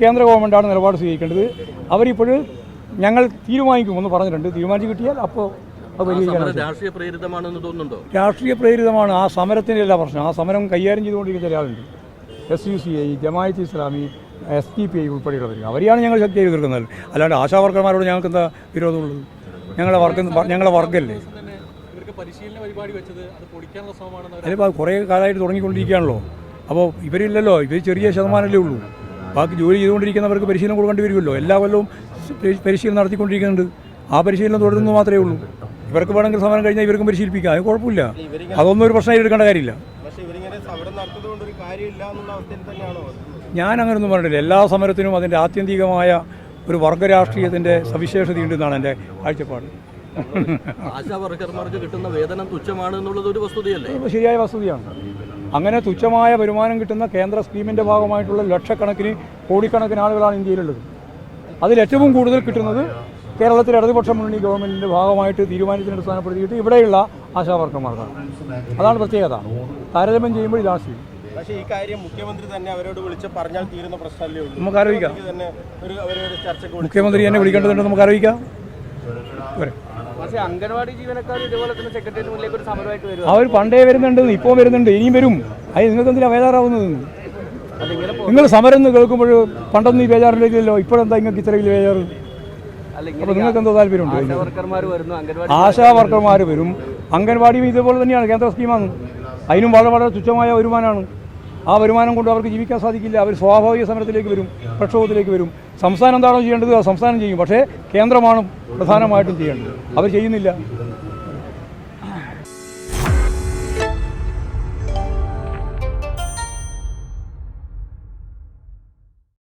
കേന്ദ്ര ഗവൺമെൻറ്റാണ് നിലപാട് സ്വീകരിക്കേണ്ടത്. അവരിപ്പോഴും ഞങ്ങൾ തീരുമാനിക്കുമെന്ന് പറഞ്ഞിട്ടുണ്ട്. തീരുമാനിച്ച് കിട്ടിയാൽ അപ്പോൾ അത് പരിഹരിക്കാനാണ്. രാഷ്ട്രീയ പ്രേരിതമാണെന്ന് തോന്നുന്നുണ്ടോ? രാഷ്ട്രീയ പ്രേരിതമാണ്. ആ സമരത്തിൻ്റെ എല്ലാ പ്രശ്നം. ആ സമരം കൈകാര്യം ചെയ്തുകൊണ്ടിരിക്കുന്ന ചില ആളുണ്ട്. SUCI, ജമാഅത്ത് ഇസ്ലാമി, SDPI ഉൾപ്പെടെയുള്ളവർ. അവരെയാണ് ഞങ്ങൾ ശക്തിയായി എതിർക്കുന്നത്. അല്ലാണ്ട് ആശാവർക്കർമാരോട് ഞങ്ങൾക്ക് എന്താ വിരോധമുള്ളത്? ഞങ്ങളെ വർഗ്ഗമല്ലേ. അതിപ്പോൾ കുറേ കാലമായിട്ട് തുടങ്ങിക്കൊണ്ടിരിക്കുകയാണല്ലോ. അപ്പോൾ ഇവരില്ലല്ലോ, ഇവർ ചെറിയ ശതമാനമല്ലേ ഉള്ളൂ. ബാക്കി ജോലി ചെയ്തുകൊണ്ടിരിക്കുന്നവർക്ക് പരിശീലനം കൊടുക്കേണ്ടി വരുമല്ലോ. എല്ലാ കൊല്ലവും പരിശീലനം നടത്തിക്കൊണ്ടിരിക്കുന്നുണ്ട്. ആ പരിശീലനം തുടരുന്നു മാത്രമേ ഉള്ളൂ. ഇവർക്ക് വേണമെങ്കിൽ സമരം കഴിഞ്ഞാൽ ഇവർക്കും പരിശീലിപ്പിക്കാം, അത് കുഴപ്പമില്ല. അതൊന്നും ഒരു പ്രശ്നമായിട്ട് എടുക്കേണ്ട കാര്യമില്ല. ഞാൻ അങ്ങനെയൊന്നും പറഞ്ഞിട്ടില്ല. എല്ലാ സമരത്തിനും അതിൻ്റെ ആത്യന്തികമായ ഒരു വർഗരാഷ്ട്രീയത്തിൻ്റെ സവിശേഷതയുണ്ടെന്നാണ് എൻ്റെ കാഴ്ചപ്പാട്. ആശാവർക്കർമാർക്ക് കിട്ടുന്ന വേതനം തുച്ഛമാണ് എന്നുള്ളത് ഒരു വസ്തുതയല്ലേ? ശരിയായ വസ്തുതയാണ്. അങ്ങനെ തുച്ഛമായ വരുമാനം കിട്ടുന്ന കേന്ദ്ര സ്കീമിൻ്റെ ഭാഗമായിട്ടുള്ള ലക്ഷക്കണക്കിന് കോടിക്കണക്കിന് ആളുകളാണ് ഇന്ത്യയിലുള്ളത്. അതിൽ ഏറ്റവും കൂടുതൽ കിട്ടുന്നത് കേരളത്തിലെ ഇടതുപക്ഷ മുന്നണി ഗവൺമെൻറ്റിൻ്റെ ഭാഗമായിട്ട് തീരുമാനത്തിന് അടിസ്ഥാനപ്പെടുത്തിയിട്ട് ഇവിടെയുള്ള ആശാവർക്കർമാർക്കാണ്. അതാണ് പ്രത്യേകത. താരതമ്യം ചെയ്യുമ്പോൾ ഇതാണ് സ്ഥിതി. പക്ഷേ ഈ കാര്യം മുഖ്യമന്ത്രി തന്നെ അവരോട് വിളിച്ച് പറഞ്ഞാൽ തീരുന്ന പ്രശ്നമല്ലേ ഉള്ളൂ? നമുക്ക് ആലോചിക്കാം. മുഖ്യമന്ത്രി തന്നെ വിളിക്കേണ്ടതുണ്ട്, നമുക്ക് ആലോചിക്കാം. പക്ഷേ അംഗൻവാടി ജീവനക്കാർ ഇതുപോലെ തന്നെ സെക്രട്ടറിയേറ്റ് മുന്നിലേക്ക് ഒരു സമരമായിട്ട് വരും. അവർ പണ്ടേ വരുന്നുണ്ട്, ഇപ്പോൾ വരുന്നുണ്ട്, ഇനിയും വരും. അത് നിങ്ങൾക്ക് എന്തിനാ ബേജാറാവുന്നത്? നിങ്ങൾ സമരം എന്ന് കേൾക്കുമ്പോൾ പണ്ടൊന്നും ഈ ബേജാറില്ലല്ലോ. ഇപ്പോഴെന്താ നിങ്ങൾക്ക് ഇത്ര വലിയ ബേജാറ്? അപ്പോൾ നിങ്ങൾക്ക് എന്തോ താല്പര്യമുണ്ട്? ആശാവർക്കർമാർ വരും. അംഗൻവാടിയും ഇതുപോലെ തന്നെയാണ്, കേന്ദ്ര സ്കീമാണ്. അതിനും വളരെ വളരെ തുച്ഛമായ വരുമാനമാണ്. ആ വരുമാനം കൊണ്ട് അവർക്ക് ജീവിക്കാൻ സാധിക്കില്ല. അവർ സ്വാഭാവിക സമരത്തിലേക്ക് വരും, പ്രക്ഷോഭത്തിലേക്ക് വരും. സംസ്ഥാനം എന്താണോ ചെയ്യേണ്ടത് അത് സംസ്ഥാനം ചെയ്യും. പക്ഷേ കേന്ദ്രമാണ് പ്രധാനമായിട്ടും ചെയ്യേണ്ടത്. അവർ ചെയ്യുന്നില്ല.